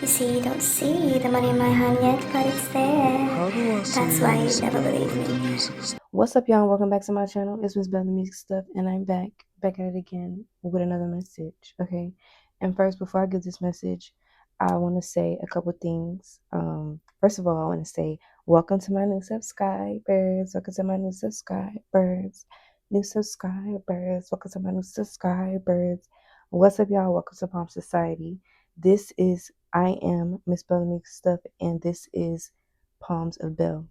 You see, you don't see the money in my hand yet, but it's there. How do I say That's why you Miss never Belle believe with the me. music? What's up, y'all? Welcome back to my channel. It's Miss Belle, the music stuff, and I'm back at it again with another message. Okay, and first, before I give this message, I want to say a couple things. First of all, I want to say welcome to my new subscribers. Welcome to my new subscribers. New subscribers. Welcome to my new subscribers. What's up, y'all? Welcome to Palm Society. I am Miss Belle, the music stuff, and this is Palms of Belle.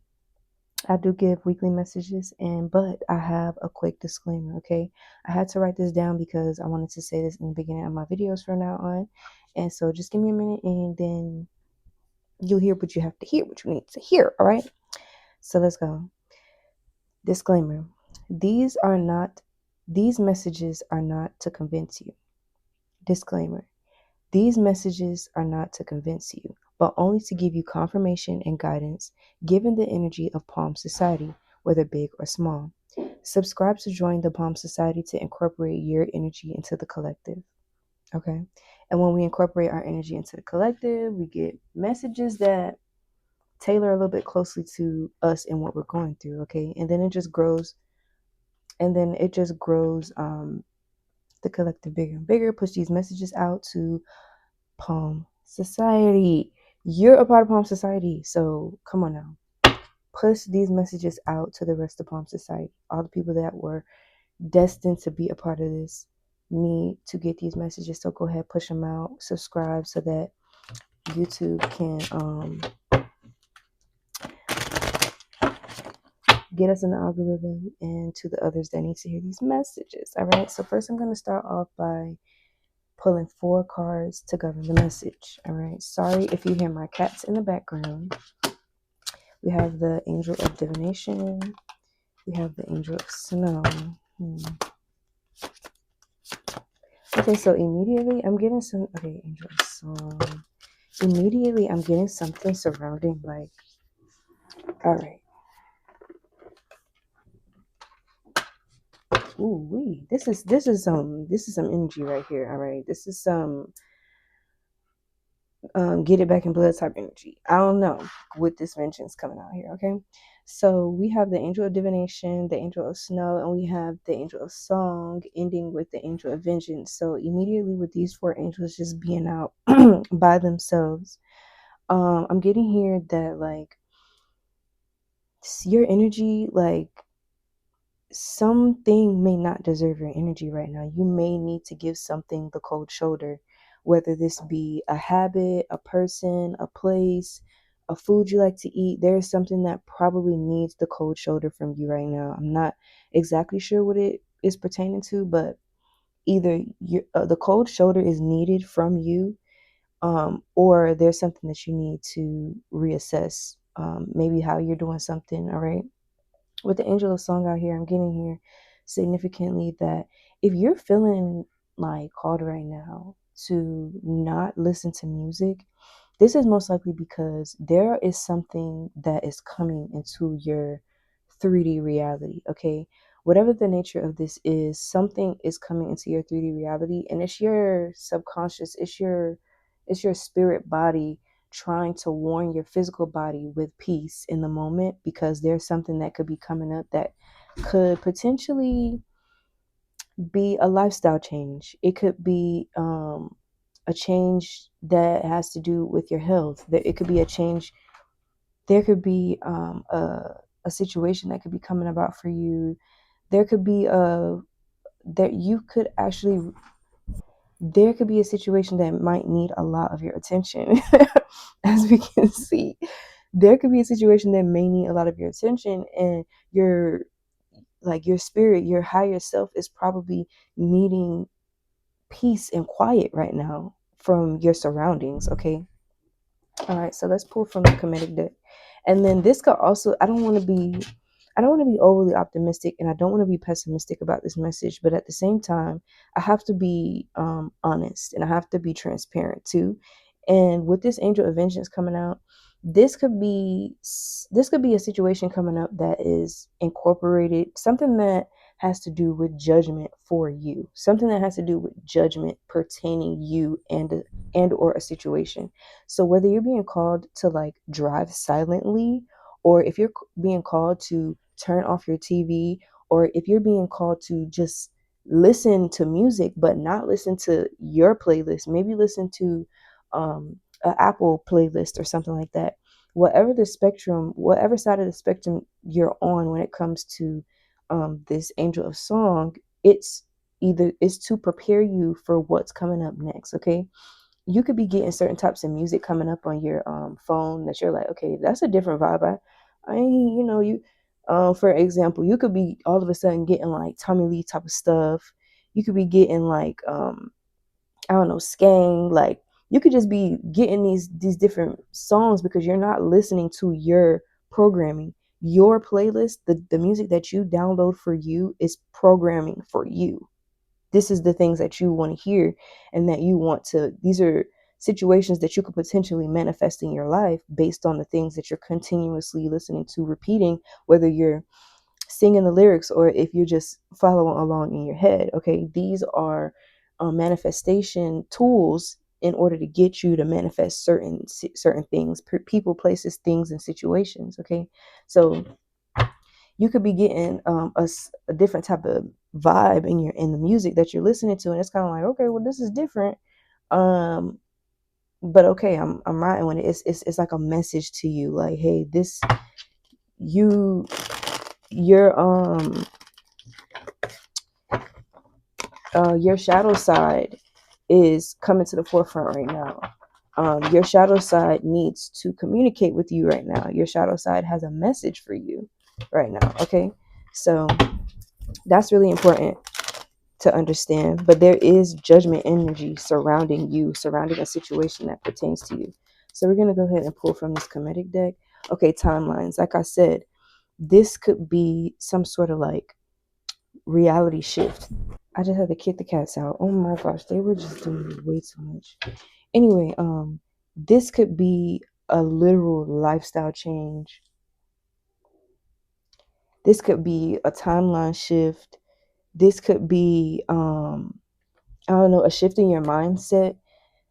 I do give weekly messages, but I have a quick disclaimer, okay? I had to write this down because I wanted to say this in the beginning of my videos from now on. And so just give me a minute and then you'll hear what you have to hear, what you need to hear, all right? So let's go. Disclaimer. These messages are not to convince you. Disclaimer. These messages are not to convince you, but only to give you confirmation and guidance given the energy of Palm Society, whether big or small. Subscribe to join the Palm Society to incorporate your energy into the collective. Okay. And when we incorporate our energy into the collective, we get messages that tailor a little bit closely to us and what we're going through. Okay. And then it just grows. The collective bigger and bigger, push these messages out to Palm Society. You're a part of Palm Society. So come on now. Push these messages out to the rest of Palm Society. All the people that were destined to be a part of this need to get these messages. So go ahead, push them out, subscribe so that YouTube can get us in the algorithm and to the others that need to hear these messages. All right. So first I'm going to start off by pulling 4 cards to govern the message. All right. Sorry if you hear my cats in the background. We have the Angel of Divination. We have the Angel of Snow. Okay, so immediately I'm getting Angel of Song. Immediately I'm getting something surrounding like, all right. Ooh, this is some energy right here. All right. This is some get it back in blood type energy. I don't know what this mention's coming out here, okay? So we have the Angel of Divination, the Angel of Snow, and we have the Angel of Song ending with the Angel of Vengeance. So immediately with these 4 angels just being out by themselves, I'm getting here that like your energy, like something may not deserve your energy right now. You may need to give something the cold shoulder, whether this be a habit, a person, a place, a food you like to eat. There's something that probably needs the cold shoulder from you right now. I'm not exactly sure what it is pertaining to, but either the cold shoulder is needed from you, or there's something that you need to reassess, maybe how you're doing something. All right. With the Angel of Song out here, I'm getting here significantly that if you're feeling like called right now to not listen to music, this is most likely because there is something that is coming into your 3D reality. Okay. Whatever the nature of this is, something is coming into your 3D reality, and it's your subconscious, it's your spirit body trying to warn your physical body with peace in the moment, because there's something that could be coming up that could potentially be a lifestyle change. It could be a change that has to do with your health. It could be a change. There could be a situation that could be coming about for you. There could be that you could actually there could be a situation that might need a lot of your attention. As we can see, there could be a situation that may need a lot of your attention, and your spirit, your higher self is probably needing peace and quiet right now from your surroundings. Okay. All right, so let's pull from the Comedic deck. And then this could also, I don't want to be overly optimistic, and I don't want to be pessimistic about this message, but at the same time, I have to be honest, and I have to be transparent too. And with this Angel of Vengeance coming out, this could be a situation coming up that is incorporated, something that has to do with judgment for you, something that has to do with judgment pertaining you and or a situation. So whether you're being called to like drive silently, or if you're being called to turn off your TV, or if you're being called to just listen to music but not listen to your playlist, maybe listen to an Apple playlist or something like that. Whatever the spectrum, whatever side of the spectrum you're on when it comes to this angel of song, it's it's to prepare you for what's coming up next. Okay, you could be getting certain types of music coming up on your phone that you're like, okay, that's a different vibe. I ain't, you know, you for example, you could be all of a sudden getting like Tommy Lee type of stuff. You could be getting like I don't know, Skang, like you could just be getting these different songs because you're not listening to your programming. Your playlist, the music that you download for you is programming for you. This is the things that you want to hear and that you want to, these are situations that you could potentially manifest in your life based on the things that you're continuously listening to, repeating, whether you're singing the lyrics or if you're just following along in your head. Okay, these are manifestation tools in order to get you to manifest certain things, people, places, things, and situations. Okay, so you could be getting a different type of vibe in the music that you're listening to, and it's kind of like, okay, well, this is different, um but okay, I'm riding with it. It's like a message to you, like, hey, this, you your your shadow side is coming to the forefront right now. Your shadow side needs to communicate with you right now. Your shadow side has a message for you right now. Okay, so that's really important to understand. But there is judgment energy surrounding you, surrounding a situation that pertains to you. So we're going to go ahead and pull from this comedic deck. Okay, timelines. Like I said, this could be some sort of like reality shift. I just had to kick the cats out. Oh my gosh, they were just doing way too much. Anyway, this could be a literal lifestyle change. This could be a timeline shift. This could be I don't know, a shift in your mindset.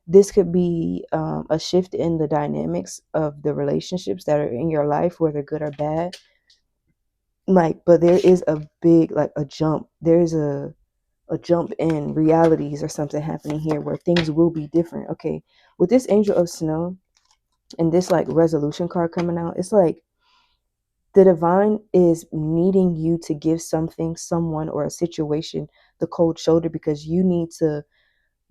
This could be a shift in the dynamics of the relationships that are in your life, whether good or bad. Like, but there is a big, like a jump. There's a jump in realities or something happening here where things will be different. Okay, with this Angel of Snow and this like resolution card coming out, it's like the divine is needing you to give something, someone, or a situation the cold shoulder because you need to,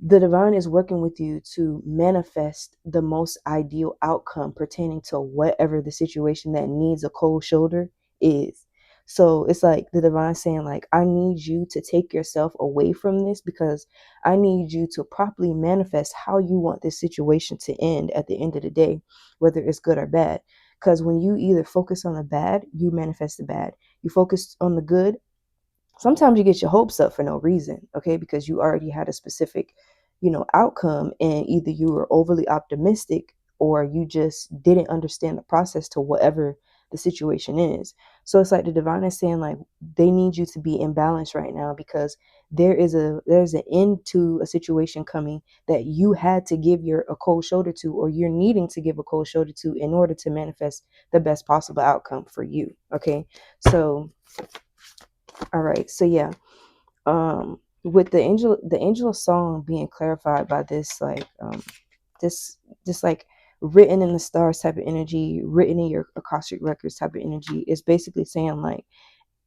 the divine is working with you to manifest the most ideal outcome pertaining to whatever the situation that needs a cold shoulder is. So it's like the divine saying, like, I need you to take yourself away from this because I need you to properly manifest how you want this situation to end at the end of the day, whether it's good or bad. Because when you either focus on the bad, you manifest the bad. You focus on the good, sometimes you get your hopes up for no reason, okay, because you already had a specific, outcome, and either you were overly optimistic or you just didn't understand the process to whatever the situation is. So it's like the divine is saying, like, they need you to be in balance right now because there's an end to a situation coming that you had to give a cold shoulder to, or you're needing to give a cold shoulder to in order to manifest the best possible outcome for you. Okay, so all right, so yeah, with the angel song being clarified by this, like, this like written in the stars type of energy, written in your Akashic records type of energy, is basically saying, like,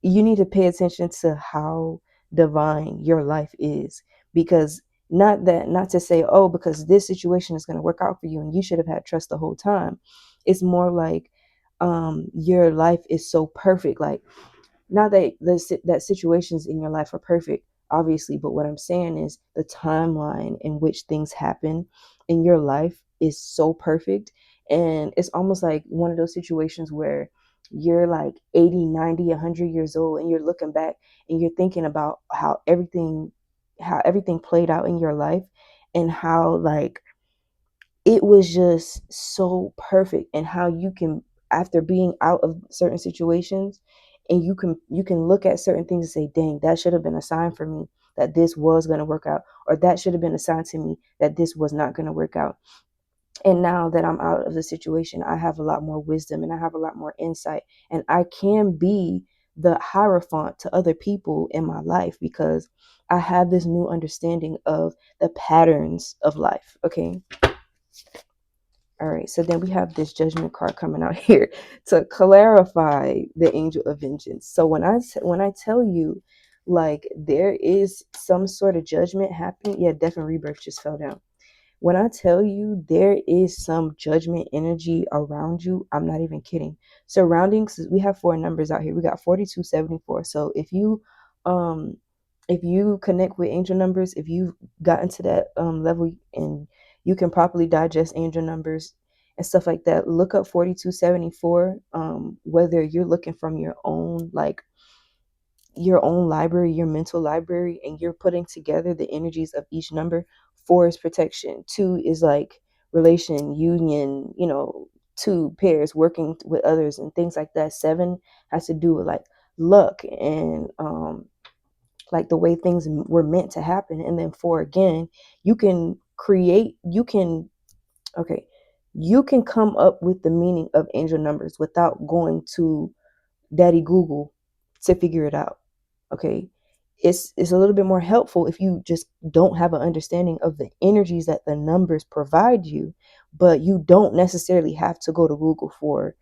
you need to pay attention to how divine your life is, because not to say, oh, because this situation is going to work out for you and you should have had trust the whole time. It's more like your life is so perfect, like, not that that situations in your life are perfect, obviously, but what I'm saying is the timeline in which things happen in your life is so perfect. And it's almost like one of those situations where you're like 80, 90, 100 years old and you're looking back and you're thinking about how everything played out in your life, and how, like, it was just so perfect, and how you can, after being out of certain situations and you can look at certain things and say, dang, that should have been a sign for me that this was going to work out, or that should have been a sign to me that this was not going to work out. And now that I'm out of the situation, I have a lot more wisdom and I have a lot more insight, and I can be the hierophant to other people in my life because I have this new understanding of the patterns of life. Okay. All right, so then we have this judgment card coming out here to clarify the angel of vengeance. So when I tell you, like, there is some sort of judgment happening, yeah, death and rebirth just fell down. When I tell you there is some judgment energy around you, I'm not even kidding. Surroundings, we have four numbers out here. We got 4274. So if you connect with angel numbers, if you've gotten to that level and you can properly digest angel numbers and stuff like that, look up 4274. Whether you're looking from your own library, your mental library, and you're putting together the energies of each number. 4 is protection. 2 is like relation, union, 2 pairs, working with others and things like that. 7 has to do with like luck and like the way things were meant to happen. And then 4 again, you can create, okay, you can come up with the meaning of angel numbers without going to Daddy Google to figure it out. Okay. It's a little bit more helpful if you just don't have an understanding of the energies that the numbers provide you, but you don't necessarily have to go to Google for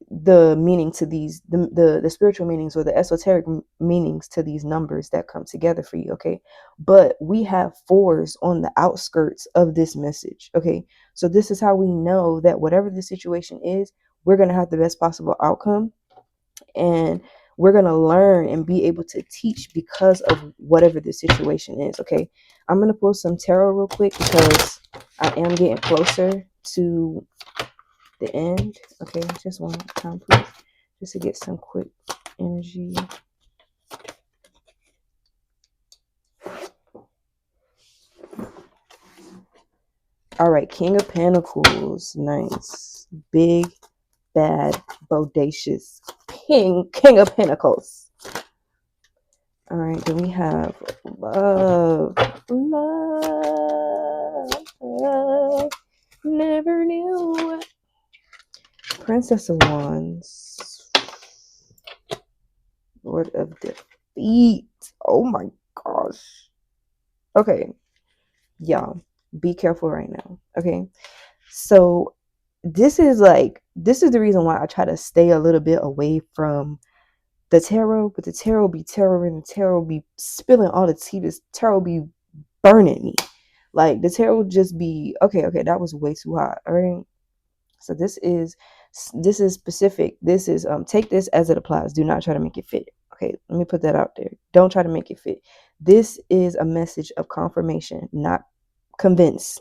the meaning to these, the spiritual meanings or the esoteric meanings to these numbers that come together for you. Okay. But we have 4s on the outskirts of this message. Okay. So this is how we know that whatever the situation is, we're going to have the best possible outcome, and we're going to learn and be able to teach because of whatever the situation is. Okay. I'm going to pull some tarot real quick because I am getting closer to the end. Okay. Just one time, please, just to get some quick energy. All right. King of Pentacles. Nice. Big, bad, bodacious King of Pentacles. All right, then we have love, never knew. Princess of Wands, Lord of Defeat. Oh my gosh. Okay, y'all, be careful right now. Okay, so this is the reason why I try to stay a little bit away from the tarot, but the tarot be terroring, the tarot be spilling all the tea, this tarot be burning me. Like the tarot would just be okay, that was way too hot. All right. So this is specific. This is take this as it applies. Do not try to make it fit. Okay, let me put that out there. Don't try to make it fit. This is a message of confirmation, not convince.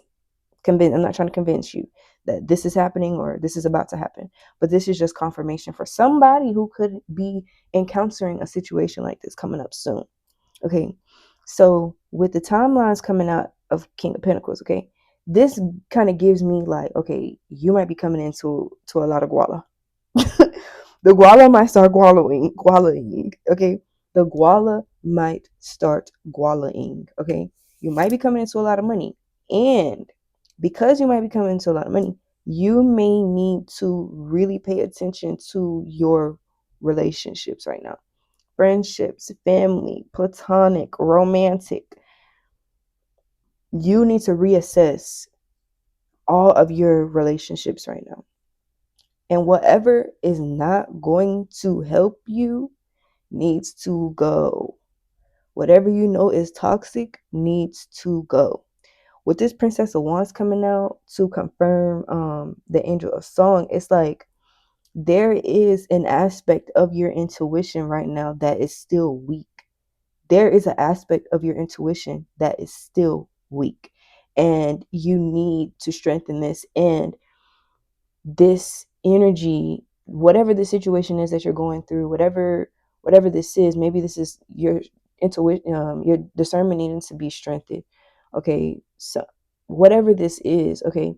I'm not trying to convince you that this is happening or this is about to happen, but this is just confirmation for somebody who could be encountering a situation like this coming up soon. Okay, so with the timelines coming out of King of Pentacles, okay, this kind of gives me like, okay, you might be coming into a lot of guala. The guala might start gualaing, okay? The guala might start gualaing, okay? You might be coming into a lot of money. And because you might be coming into a lot of money, you may need to really pay attention to your relationships right now. Friendships, family, platonic, romantic. You need to reassess all of your relationships right now. And whatever is not going to help you needs to go. Whatever you know is toxic needs to go. With this Princess of Wands coming out to confirm the Angel of Song, it's like there is an aspect of your intuition right now that is still weak. There is an aspect of your intuition that is still weak. And you need to strengthen this. And this energy, whatever the situation is that you're going through, whatever this is, maybe this is your intuition, your discernment needing to be strengthened. Okay, so whatever this is, okay,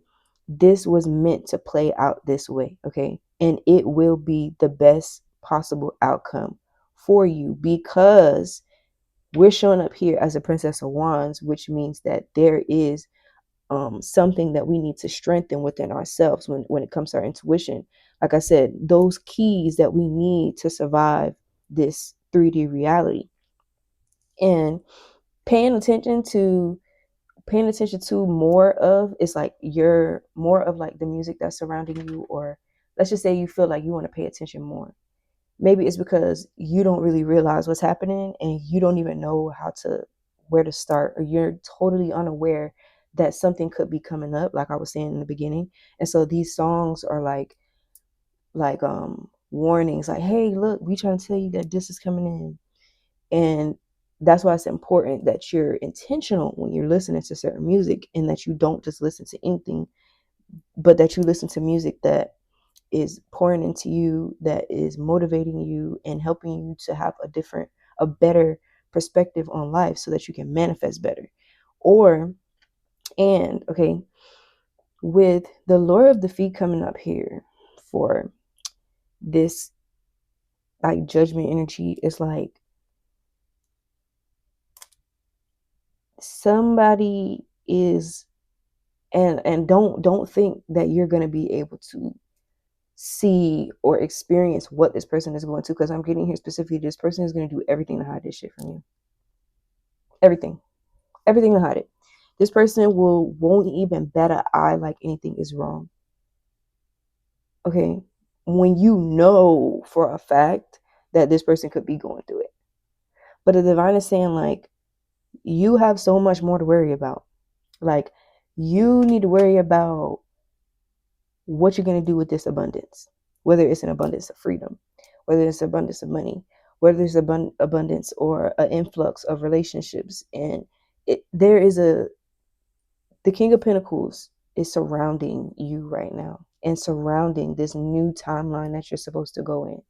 this was meant to play out this way, okay, and it will be the best possible outcome for you, because we're showing up here as a Princess of Wands, which means that there is something that we need to strengthen within ourselves when it comes to our intuition. Like I said, those keys that we need to survive this 3D reality. And paying attention to more of, it's like you're more of like the music that's surrounding you, or let's just say you feel like you want to pay attention more. Maybe it's because you don't really realize what's happening and you don't even know where to start, or you're totally unaware that something could be coming up, like I was saying in the beginning. And so these songs are like warnings, like, hey, look, we trying to tell you that this is coming in. And that's why it's important that you're intentional when you're listening to certain music, and that you don't just listen to anything, but that you listen to music that is pouring into you, that is motivating you and helping you to have a better perspective on life, so that you can manifest better. Okay, with the Lord of the Feet coming up here for this like judgment energy, it's like somebody is, and don't think that you're going to be able to see or experience what this person is going to, because I'm getting here specifically, this person is going to do everything to hide this shit from you. Everything to hide it. This person won't even bat an eye like anything is wrong. Okay, when you know for a fact that this person could be going through it, but the divine is saying, like, you have so much more to worry about. Like, you need to worry about what you're going to do with this abundance, whether it's an abundance of freedom, whether it's abundance of money, whether it's abundance or an influx of relationships. And the King of Pentacles is surrounding you right now, and surrounding this new timeline that you're supposed to go in.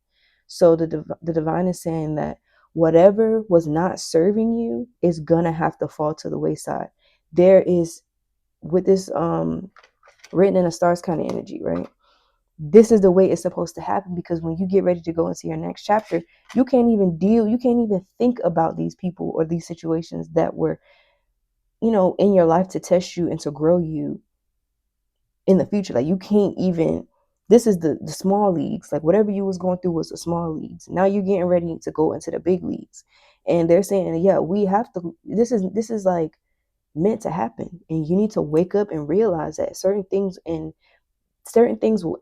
So the divine is saying that whatever was not serving you is gonna have to fall to the wayside. There is, with this written in the stars kind of energy, right? This is the way it's supposed to happen, because when you get ready to go into your next chapter, you can't even think about these people or these situations that were, in your life to test you and to grow you in the future. Like, you can't even, this is the small leagues. Like, whatever you was going through was the small leagues. Now you're getting ready to go into the big leagues. And they're saying, yeah, we have to, this is like meant to happen. And you need to wake up and realize that certain things will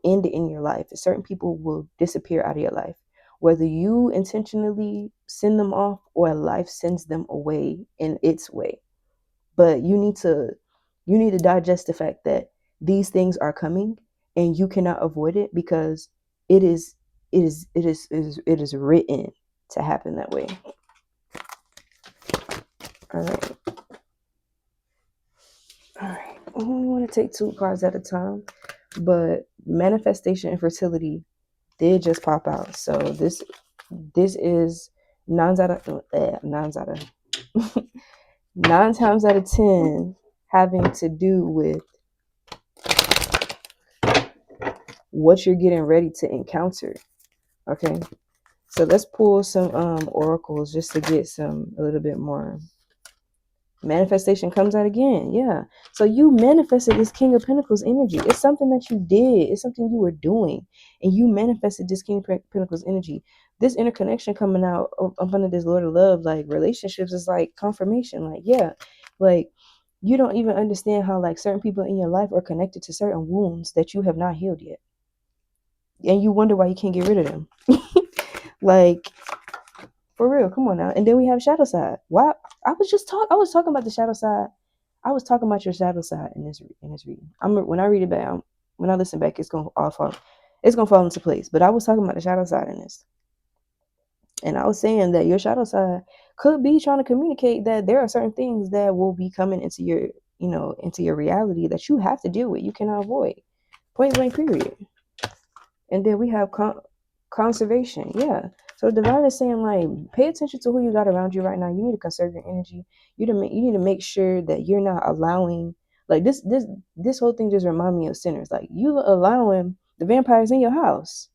end in your life, and certain people will disappear out of your life, whether you intentionally send them off or life sends them away in its way. But you need to digest the fact that these things are coming, and you cannot avoid it, because it is written to happen that way. All right, I only want to take 2 cards at a time, but manifestation and fertility did just pop out. So this is nine times out of 10 having to do with what you're getting ready to encounter. Okay, so let's pull some oracles just to get a little bit more. Manifestation comes out again. Yeah, so you manifested this King of Pentacles energy. It's something that you did. It's something you were doing, and you manifested this King of Pentacles energy. This interconnection coming out up under this Lord of Love, like relationships, is like confirmation. Like, yeah, like, you don't even understand how, like, certain people in your life are connected to certain wounds that you have not healed yet, and you wonder why you can't get rid of them. Like, for real, come on now. And then we have shadow side. Why? I was talking about the shadow side. I was talking about your shadow side in this reading. When I read it back, when I listen back, it's gonna fall into place. But I was talking about the shadow side in this, and I was saying that your shadow side could be trying to communicate that there are certain things that will be coming into your reality that you have to deal with. You cannot avoid. Point blank, period. And then we have conservation. Yeah. So the divine is saying, like, pay attention to who you got around you right now. You need to conserve your energy. You need to make sure that you're not allowing, like, this whole thing just remind me of sinners. Like, you allowing the vampires in your house.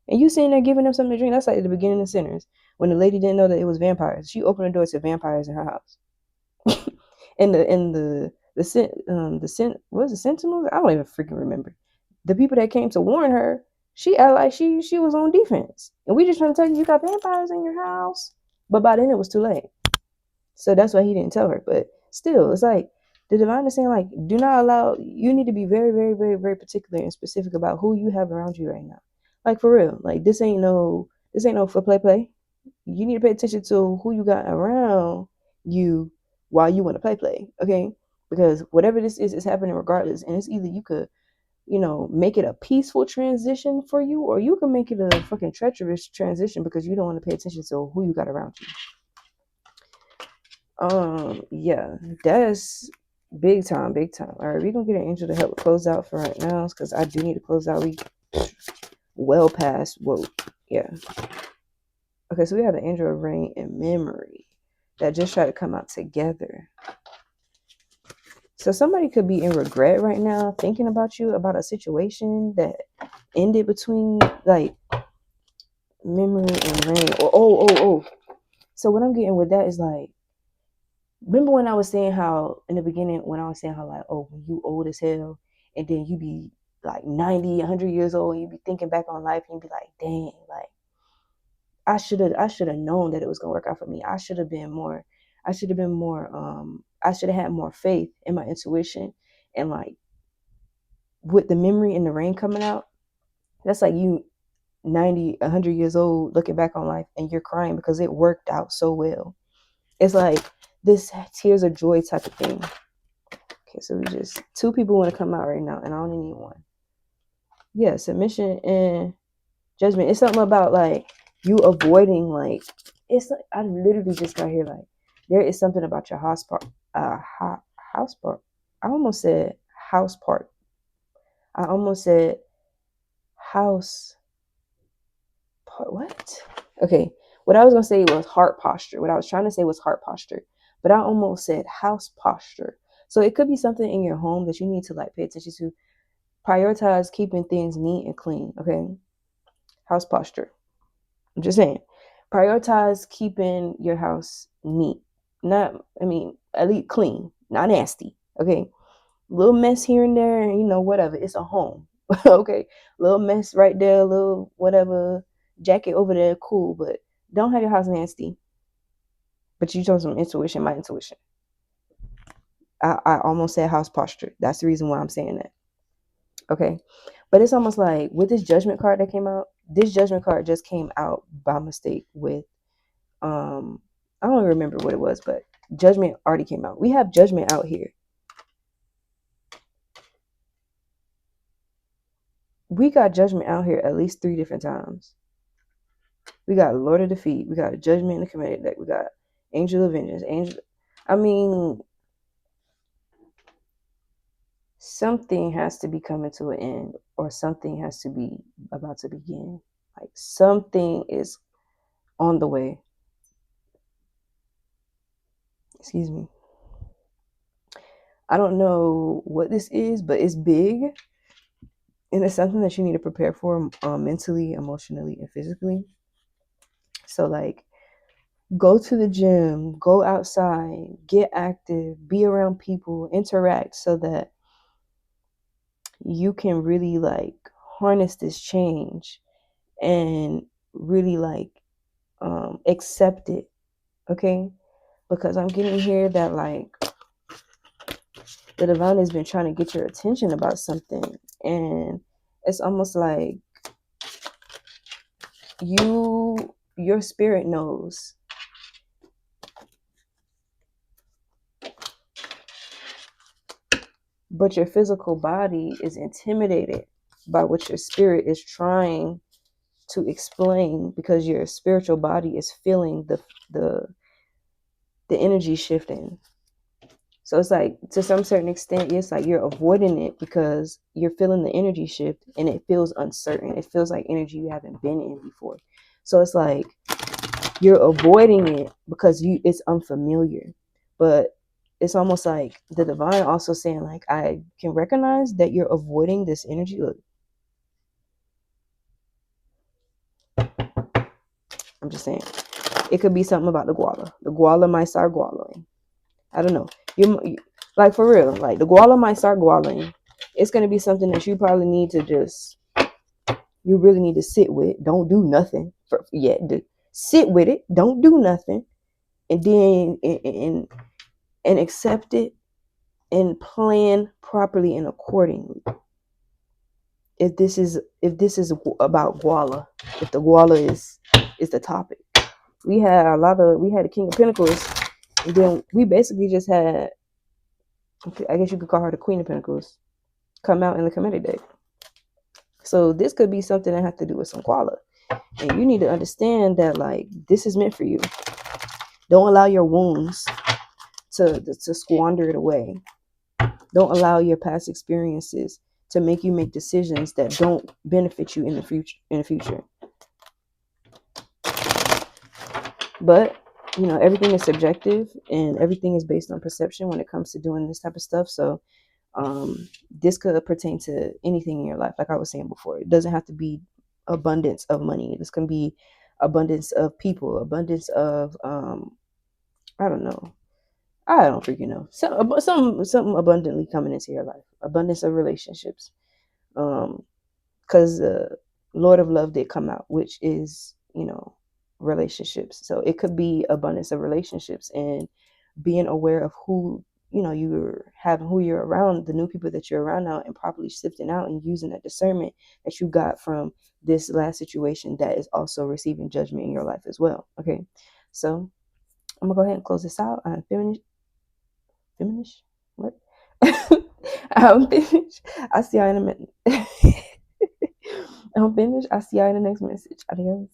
And you sitting there giving them something to drink. That's like at the beginning of Sinners. When the lady didn't know that it was vampires. She opened the door to vampires in her house. And what was the Sentinels? I don't even freaking remember. The people that came to warn her, she acted like she was on defense. And we just trying to tell you you got vampires in your house. But by then it was too late. So that's why he didn't tell her. But still, it's like the divine is saying, like, do not allow, you need to be very, very, very, very particular and specific about who you have around you right now. Like, for real. Like, this ain't no for play. You need to pay attention to who you got around you while you want to play. Okay? Because whatever this is happening regardless. And it's either you could, make it a peaceful transition for you, or you can make it a fucking treacherous transition because you don't want to pay attention to who you got around you. Yeah, that's big time, big time. All right, we're gonna get an angel to help close out for right now because I do need to close out. We well past whoa, yeah. Okay, so we have the angel of rain and memory that just try to come out together. So somebody could be in regret right now, thinking about you, about a situation that ended between like memory and rain. Or oh. So what I'm getting with that is like, remember when I was saying how in the beginning, when I was saying how like, oh, when you old as hell and then you be like 90, 100 years old and you be thinking back on life and you be like, dang, like I should have known that it was gonna work out for me. I should have had more faith in my intuition. And like with the memory and the rain coming out, that's like you 90, 100 years old looking back on life and you're crying because it worked out so well. It's like this tears of joy type of thing. Okay, so we just two people want to come out right now, and I only need one. Yeah, submission and judgment. It's something about like you avoiding like it's like I literally just got here like there is something about your house part. House part. I almost said house part. I almost said house part. What? Okay. What I was gonna say was heart posture. What I was trying to say was heart posture, but I almost said house posture. So it could be something in your home that you need to like pay attention to. Prioritize keeping things neat and clean. Okay. House posture. I'm just saying. Prioritize keeping your house neat. At least clean, not nasty. Okay. Little mess here and there, whatever. It's a home. Okay. Little mess right there, little whatever jacket over there, cool. But don't have your house nasty. But you told some intuition, my intuition. I almost said house posture. That's the reason why I'm saying that. Okay. But it's almost like with this judgment card that came out, this judgment card just came out by mistake with I don't remember what it was, but judgment already came out. We have judgment out here. We got judgment out here at least 3 different times. We got Lord of Defeat. We got Judgment in the Comedic deck. We got Angel of Vengeance. Something has to be coming to an end, or something has to be about to begin. Like something is on the way. Excuse me. I don't know what this is, but it's big. And it's something that you need to prepare for mentally, emotionally, and physically. So, like, go to the gym, go outside, get active, be around people, interact so that you can really, like, harness this change and really, like, accept it. Okay? Because I'm getting here that, like, the divine has been trying to get your attention about something. And it's almost like your spirit knows, but your physical body is intimidated by what your spirit is trying to explain, because your spiritual body is feeling the energy shifting. So it's like to some certain extent, it's like you're avoiding it because you're feeling the energy shift and it feels uncertain. It feels like energy you haven't been in before. So it's like you're avoiding it because it's unfamiliar. But it's almost like the divine also saying, like, I can recognize that you're avoiding this energy. Look, I'm just saying. It could be something about the guala. The guala might start gualaing. I don't know. Like for real, like the guala might start gualaing. It's gonna be something that you probably need to you really need to sit with. Don't do nothing for yet. Sit with it. Don't do nothing, and then and accept it and plan properly and accordingly. If this is about guala, if the guala is the topic, we had the King of Pentacles, and then we basically just had, I guess you could call her the Queen of Pentacles, come out in the committee deck. So this could be something that has to do with some guala, and you need to understand that like this is meant for you. Don't allow your wounds to squander it away. Don't allow your past experiences to make you make decisions that don't benefit you in the future. But everything is subjective and everything is based on perception when it comes to doing this type of stuff. So this could pertain to anything in your life. Like I was saying before, it doesn't have to be abundance of money. This can be abundance of people, abundance of I don't know. I don't freaking know. Something abundantly coming into your life. Abundance of relationships. Because Lord of Love did come out, which is, relationships. So it could be abundance of relationships and being aware of who, you're having, who you're around, the new people that you're around now, and properly sifting out and using that discernment that you got from this last situation that is also receiving judgment in your life as well. Okay. So I'm gonna go ahead and close this out. I'm finished. What? I'm finished. I see y'all in a minute. I'm finished. I see y'all in the next message. Adios.